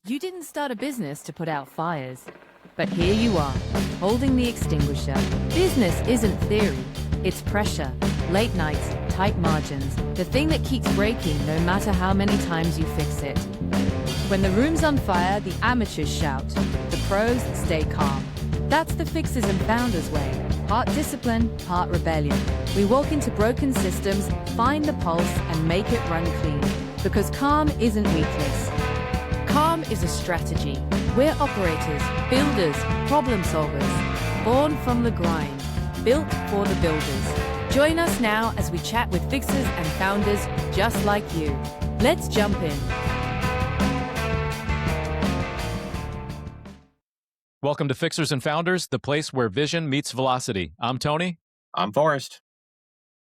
You didn't start a business to put out fires, but here you are, holding the extinguisher. Business isn't theory, it's pressure, late nights, tight margins, the thing that keeps breaking no matter how many times you fix it. When the room's on fire, the amateurs shout, the pros stay calm. That's the Fixers and Founders way, part discipline, part rebellion. We walk into broken systems, find the pulse, and make it run clean. Because calm isn't weakness. Calm is a strategy. We're operators, builders, problem solvers, born from the grind, built for the builders. Join us now as we chat with fixers and founders just like you. Let's jump in. Welcome to Fixers and Founders, the place where vision meets velocity. I'm Tony. I'm Forrest.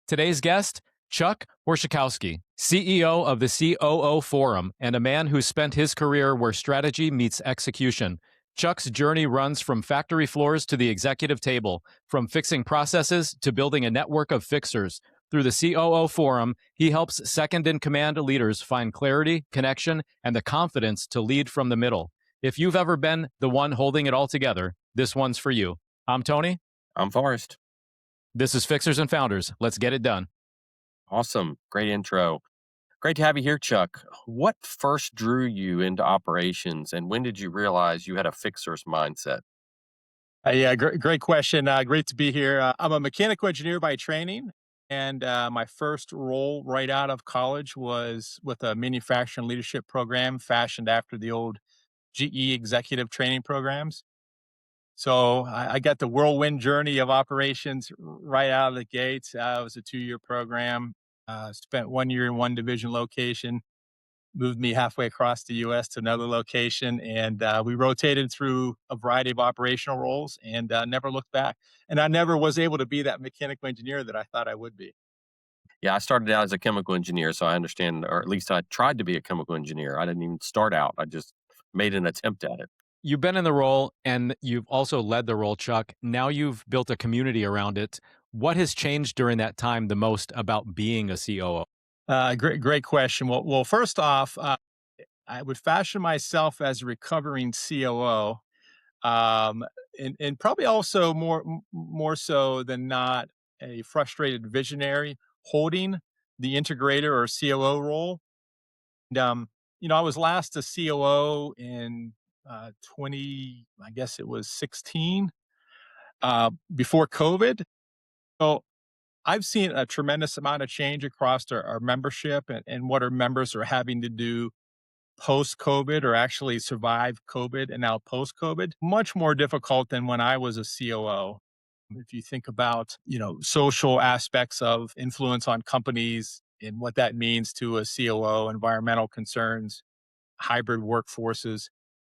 Today's guest, Chuck Orzechowski, CEO of the COO Forum, and a man who spent his career where strategy meets execution. Chuck's journey runs from factory floors to the executive table, from fixing processes to building a network of fixers. Through the COO Forum, he helps second-in-command leaders find clarity, connection, and the confidence to lead from the middle. If you've ever been the one holding it all together, this one's for you. I'm Tony. I'm Forrest. This is Fixers and Founders. Let's get it done. Awesome. Great intro. Great to have you here, Chuck. What first drew you into operations, and when did you realize you had a fixer's mindset? Yeah, great question. Great to be here. I'm a mechanical engineer by training, and my first role right out of college was with a manufacturing leadership program fashioned after the old GE executive training programs. So I got the whirlwind journey of operations right out of the gates. It was a 2-year program. Spent 1 year in one division location, moved me halfway across the U.S. to another location, and we rotated through a variety of operational roles and never looked back. And I never was able to be that mechanical engineer that I thought I would be. Yeah, I started out as a chemical engineer, so I understand, or at least I tried to be a chemical engineer. I didn't even start out. I just made an attempt at it. You've been in the role and you've also led the role, Chuck. Now you've built a community around it. What has changed during that time the most about being a COO? Great question. Well, first off, I would fashion myself as a recovering COO, um, and probably also more so than not a frustrated visionary holding the integrator or COO role. And, I was last a COO in 20, I guess it was 16, before COVID. So I've seen a tremendous amount of change across our membership and what our members are having to do post COVID or actually survive COVID and now post COVID. Much more difficult than when I was a COO. If you think about, social aspects of influence on companies and what that means to a COO, environmental concerns, hybrid workforces,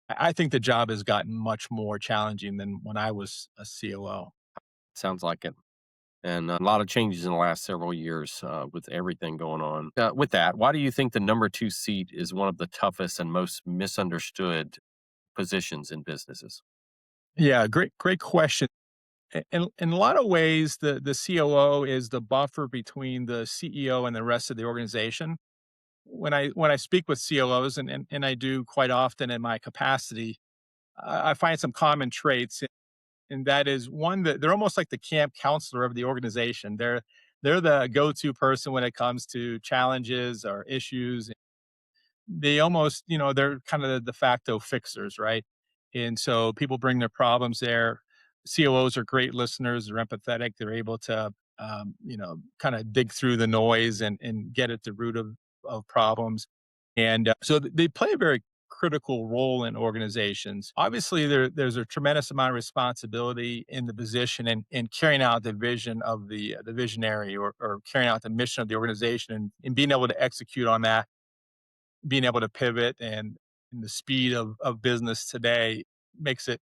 I think the job has gotten much more challenging than when I was a COO. Sounds like it. And a lot of changes in the last several years with everything going on. With that, why do you think the number 2 seat is one of the toughest and most misunderstood positions in businesses? Yeah, great question. In a lot of ways, the COO is the buffer between the CEO and the rest of the organization. When I speak with COOs, and I do quite often in my capacity, I find some common traits, and that is one that they're almost like the camp counselor of the organization. They're the go-to person when it comes to challenges or issues. They almost, they're kind of the de facto fixers, right? And so people bring their problems there. COOs are great listeners. They're empathetic. They're able to, kind of dig through the noise and get at the root of problems. And so they play a very critical role in organizations. Obviously, there's a tremendous amount of responsibility in the position and carrying out the vision of the visionary or carrying out the mission of the organization and being able to execute on that, being able to pivot and the speed of business today makes it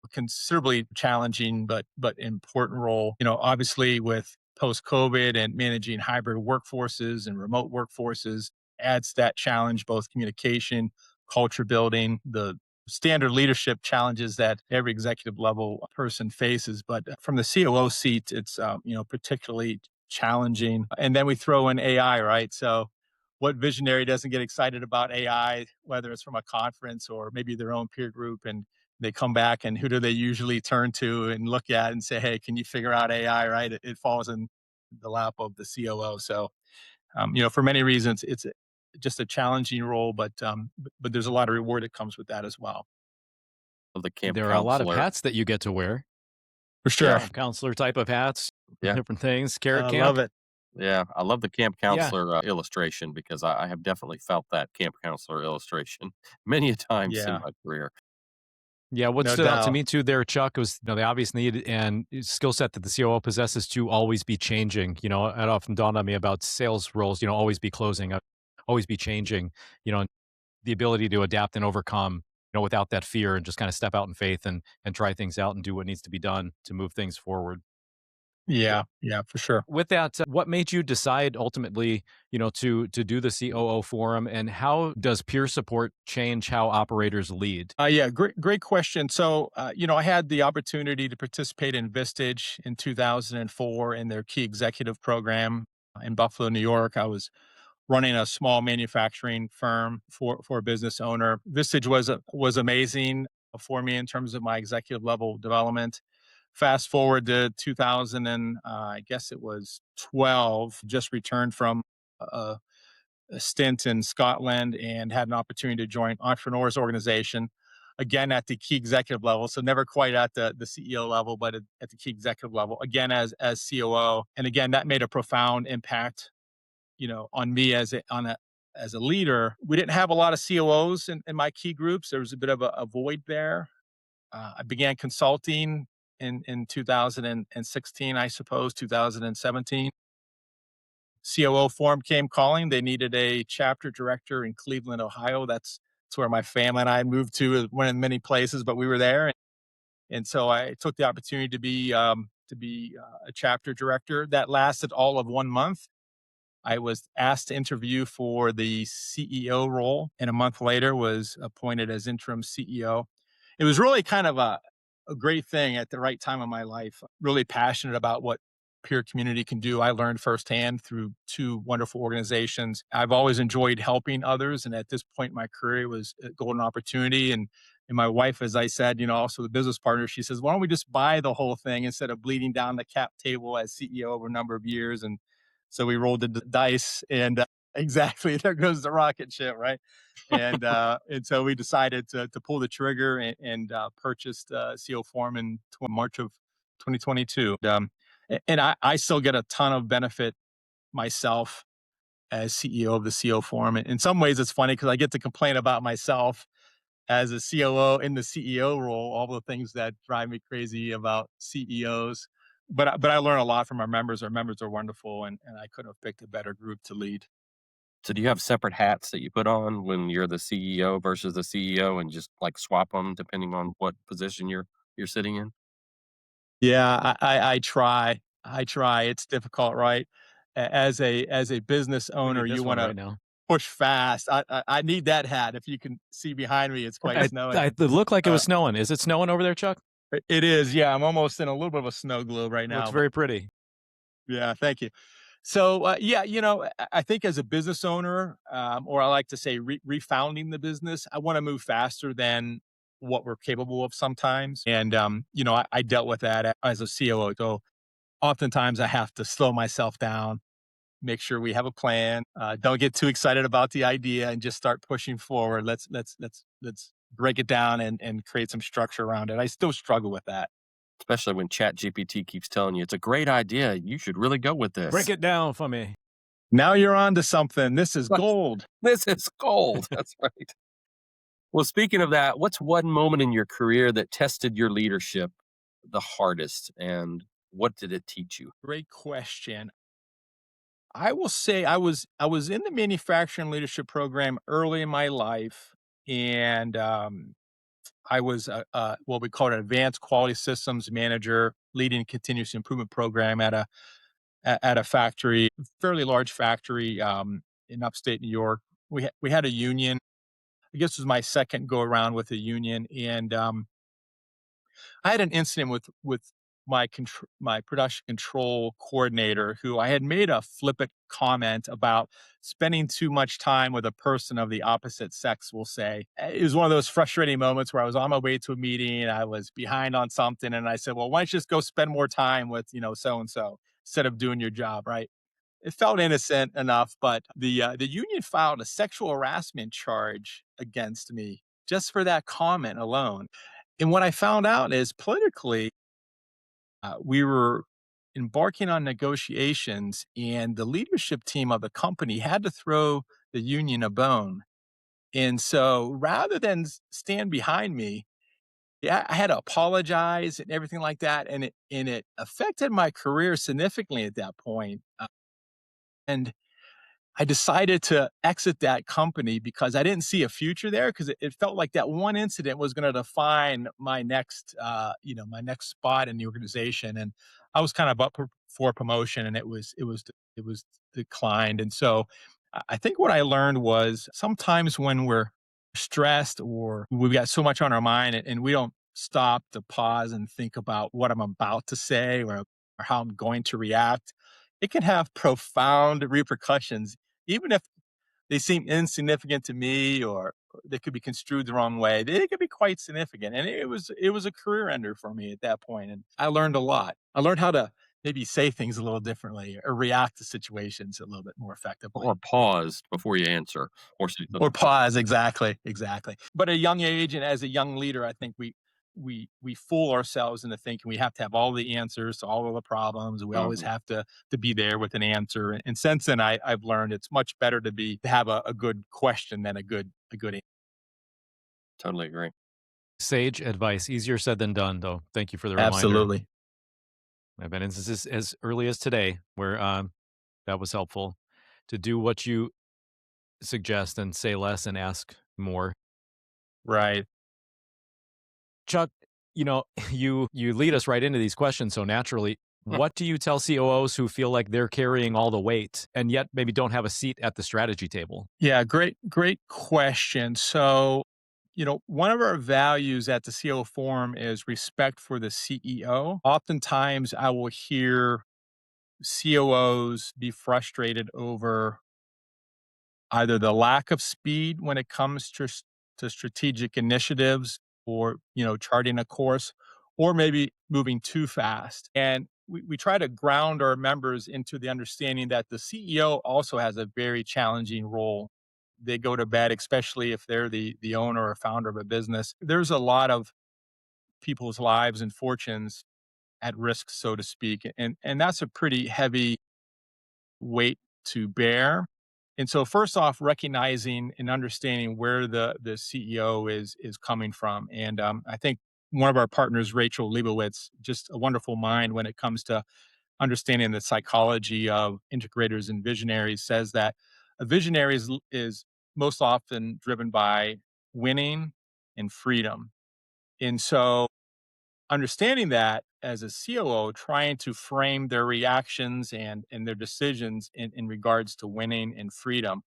a considerably challenging but important role. Obviously with post COVID and managing hybrid workforces and remote workforces adds that challenge, both communication, culture building, the standard leadership challenges that every executive level person faces. But from the COO seat, it's particularly challenging. And then we throw in AI, right? So what visionary doesn't get excited about AI, whether it's from a conference or maybe their own peer group, and they come back and who do they usually turn to and look at and say, hey, can you figure out AI, right? It falls in the lap of the COO. So, for many reasons, it's just a challenging role, but there's a lot of reward that comes with that as well. Of the camp There are a lot of counselor. hats that you get to wear. For Yeah. sure. Counselor type of hats, Yeah. different things. Carrot I camp. love it. Yeah, I love the camp Yeah. counselor illustration because I have definitely felt that camp counselor illustration many a times in Yeah, my career. Yeah, what no stood out to doubt. me too there, Chuck, was the obvious need and skill set that the COO possesses to always be changing. It often dawned on me about sales roles. Always be closing, always be changing. And the ability to adapt and overcome. Without that fear, and just kind of step out in faith and try things out and do what needs to be done to move things forward. Yeah, yeah, for sure. With that, what made you decide ultimately, to do the COO forum, and how does peer support change how operators lead? Yeah, great question. So, I had the opportunity to participate in Vistage in 2004 in their key executive program in Buffalo, New York. I was running a small manufacturing firm for a business owner. Vistage was amazing for me in terms of my executive level development. Fast forward to 2000 and I guess it was 12. Just returned from a a stint in Scotland and had an opportunity to join Entrepreneurs Organization, again at the key executive level. So never quite at the CEO level, but at the key executive level, again as COO. And again, that made a profound impact, on me as a leader. We didn't have a lot of COOs in my key groups. There was a bit of a void there. I began consulting in 2016, I suppose, 2017. COO Forum came calling. They needed a chapter director in Cleveland, Ohio. That's where my family and I moved to. One of many places, but we were there, and so I took the opportunity to be a chapter director. That lasted all of 1 month. I was asked to interview for the CEO role, and a month later was appointed as interim CEO. It was really kind of a great thing at the right time of my life. Really passionate about what peer community can do. I learned firsthand through two wonderful organizations. I've always enjoyed helping others, and at this point in my career, it was a golden opportunity. And my wife, as I said, also the business partner, she says, "Why don't we just buy the whole thing instead of bleeding down the cap table as CEO over a number of years?" And so we rolled the dice, and exactly, there goes the rocket ship, right? And so we decided to pull the trigger and purchased CO Form in March of 2022. And I still get a ton of benefit myself as CEO of the CO Forum. In some ways, it's funny because I get to complain about myself as a COO in the CEO role, all the things that drive me crazy about CEOs. But I learn a lot from our members. Our members are wonderful, and I couldn't have picked a better group to lead. So do you have separate hats that you put on when you're the CEO versus the CEO and just like swap them depending on what position you're sitting in? Yeah, I try. I try. It's difficult, right? As a business We owner, need you this one want to right now. push fast. I need that hat. If you can see behind me, it's quite snowing. It looked like it Uh, was snowing. Is it snowing over there, Chuck? it is. Yeah, I'm almost in a little bit of a snow globe right Looks now. But very pretty. yeah, thank you. So yeah, I think as a business owner, or I like to say refounding the business, I want to move faster than what we're capable of sometimes. And I dealt with that as a COO. So oftentimes I have to slow myself down, make sure we have a plan. Don't get too excited about the idea and just start pushing forward. Let's break it down and create some structure around it. I still struggle with that. Especially when Chat GPT keeps telling you it's a great idea. You should really go with Break this. it down for me. Now you're on to something. This is gold. This is gold. That's right. Well, speaking of that, what's one moment in your career that tested your leadership the hardest and what did it teach you? Great question. I will say I was in the manufacturing leadership program early in my life, and I was what we call an advanced quality systems manager, leading a continuous improvement program at a factory, fairly large factory in upstate New York. We had a union. I guess it was my second go around with a union, and I had an incident with my production control coordinator, who I had made a flippant comment about spending too much time with a person of the opposite sex, we'll say. It was one of those frustrating moments where I was on my way to a meeting, I was behind on something, and I said, "Well, why don't you just go spend more time with, so and so instead of doing your job, right?" It felt innocent enough, but the union filed a sexual harassment charge against me just for that comment alone. And what I found out is politically, we were embarking on negotiations, and the leadership team of the company had to throw the union a bone. And so rather than stand behind me, yeah, I had to apologize and everything like that. And it affected my career significantly at that point. And I decided to exit that company because I didn't see a future there, because it felt like that one incident was going to define my next, my next spot in the organization. And I was kind of up for promotion, and it was declined. And so I think what I learned was sometimes when we're stressed or we've got so much on our mind, and we don't stop to pause and think about what I'm about to say, or how I'm going to react, it can have profound repercussions, even if they seem insignificant to me, or they could be construed the wrong way. They could be quite significant. And it was a career ender for me at that point. And I learned a lot. I learned how to maybe say things a little differently or react to situations a little bit more effectively. Or pause before you answer, or say Or something else. pause, exactly, exactly. But at a young age and as a young leader, I think we fool ourselves into thinking we have to have all the answers to all of the problems. We always Mhm. have to be there with an answer. And since then, I've learned it's much better to have a good question than a good answer. Totally agree. Sage advice, easier said than done, though. Thank you for the reminder. Absolutely. I've been instances as early as today where that was helpful to do what you suggest and say less and ask more. Right. Chuck, you lead us right into these questions so naturally. What do you tell COOs who feel like they're carrying all the weight and yet maybe don't have a seat at the strategy table? Yeah, great question. So, one of our values at the CEO Forum is respect for the CEO. Oftentimes, I will hear COOs be frustrated over either the lack of speed when it comes to strategic initiatives, or charting a course, or maybe moving too fast. And we try to ground our members into the understanding that the CEO also has a very challenging role. They go to bed, especially if they're the owner or founder of a business. There's a lot of people's lives and fortunes at risk, so to speak. And that's a pretty heavy weight to bear. And so first off, recognizing and understanding where the CEO is coming from. And I think one of our partners, Rachel Leibowitz, just a wonderful mind when it comes to understanding the psychology of integrators and visionaries, says that a visionary is most often driven by winning and freedom. And so understanding that as a COO, trying to frame their reactions and their decisions in regards to winning and freedom.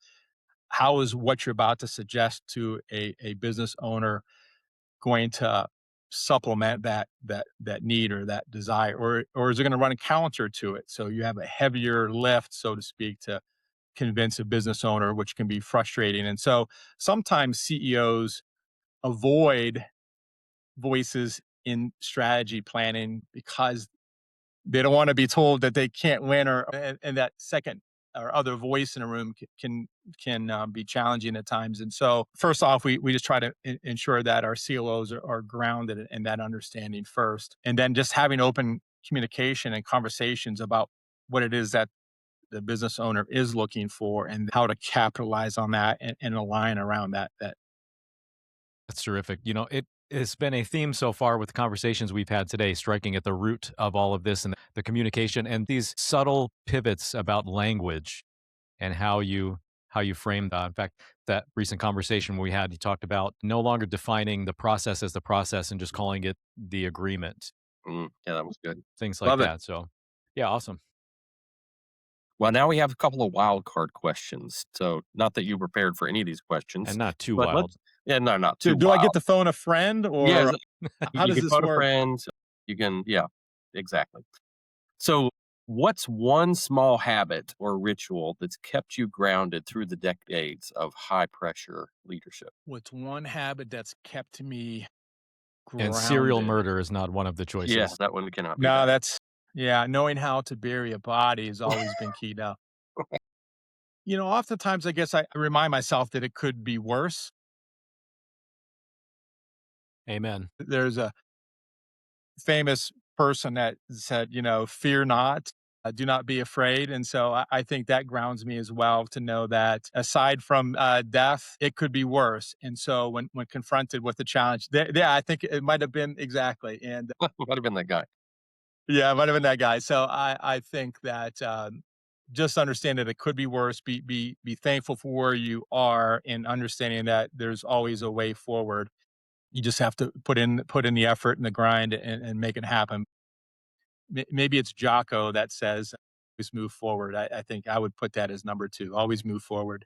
How is what you're about to suggest to a business owner going to supplement that need or that desire, or is it going to run counter to it? So you have a heavier lift, so to speak, to convince a business owner, which can be frustrating. And so sometimes CEOs avoid voices in strategy planning because they don't want to be told that they can't win, or and that second or other voice in a room can be challenging at times. And so first off, we just try to ensure that our CLOs are grounded in that understanding first, and then just having open communication and conversations about what it is that the business owner is looking for and how to capitalize on that, and align around that. That's terrific. It's been a theme so far with the conversations we've had today, striking at the root of all of this and the communication and these subtle pivots about language and how you frame that. In fact, that recent conversation we had, you talked about no longer defining the process as the process and just calling it the agreement, Yeah, that was good. things like Love it. that. So, yeah, awesome. Well, now we have a couple of wild card questions. So, not that you prepared for any of these And questions, not too but wild. yeah, no, not Do, too do I get wild. to phone a friend, Yeah, or how you does can this phone a work? friend. You can, yeah. exactly. So, what's one small habit or ritual that's kept you grounded through the decades of high pressure leadership? What's one habit that's kept me And serial grounded? murder is not one of the Yeah, choices. that one cannot be No, that. that's yeah, knowing how to bury a body has always been key now. Oftentimes I guess I remind myself that it could be worse. Amen. There's a famous person that said, "Fear not, do not be afraid." And so I think that grounds me as well to know that aside from death, it could be worse. And so when confronted with the challenge, yeah, I think it might have been exactly. And Might have been that guy. yeah, it might have been that guy. So I think that just understand that it could be worse. Be thankful for where you are, and understanding that there's always a way forward. You just have to put in the effort and the grind and make it happen. Maybe it's Jocko that says, "Always move forward." I think I would put that as number two. Always move forward.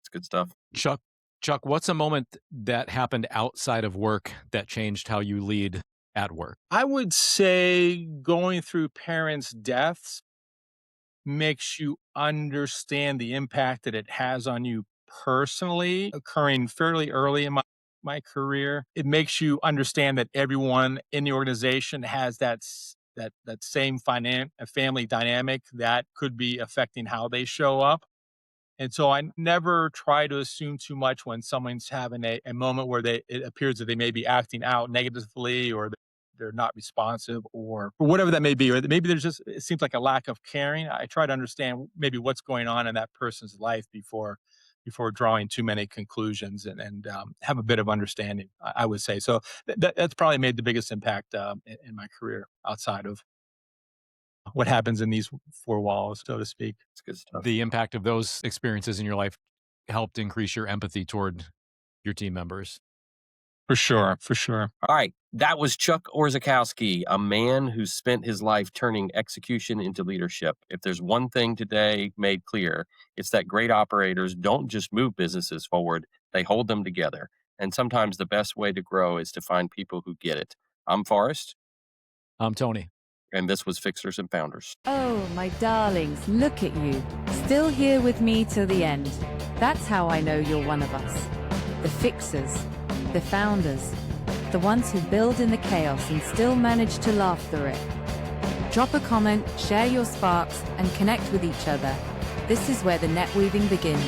It's good stuff. Chuck, Chuck, what's a moment that happened outside of work that changed how you lead at work? I would say going through parents' deaths makes you understand the impact that it has on you personally, occurring fairly early in my career. It makes you understand that everyone in the organization has that same family dynamic that could be affecting how they show up. And so I never try to assume too much when someone's having a moment where it appears that they may be acting out negatively, or they're not responsive, or whatever that may be, or maybe there's just, it seems like a lack of caring. I try to understand maybe what's going on in that person's life before drawing too many conclusions, and have a bit of understanding, I would say. So that's probably made the biggest impact in my career outside of what happens in these four walls, so to speak. It's good stuff. The impact of those experiences in your life helped increase your empathy toward your team members. For sure, for sure. All right. That was Chuck Orzechowski, a man who spent his life turning execution into leadership. If there's one thing today made clear, it's that great operators don't just move businesses forward, they hold them together. And sometimes the best way to grow is to find people who get it. I'm Forrest, I'm Tony. and this was Fixers and Founders. Oh, my darlings, look at you. Still here with me till the end. That's how I know you're one of us. The fixers, the founders, the ones who build in the chaos and still manage to laugh through it. Drop a comment, share your sparks, and connect with each other. This is where the net weaving begins.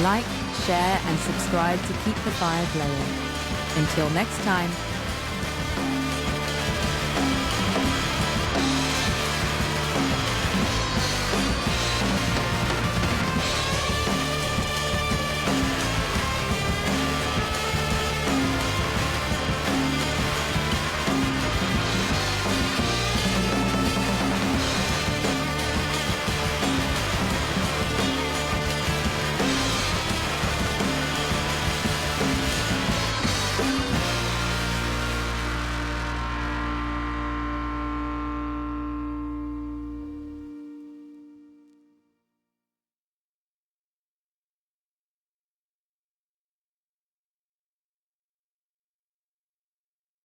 Like, share, and subscribe to keep the fire blowing. Until next time.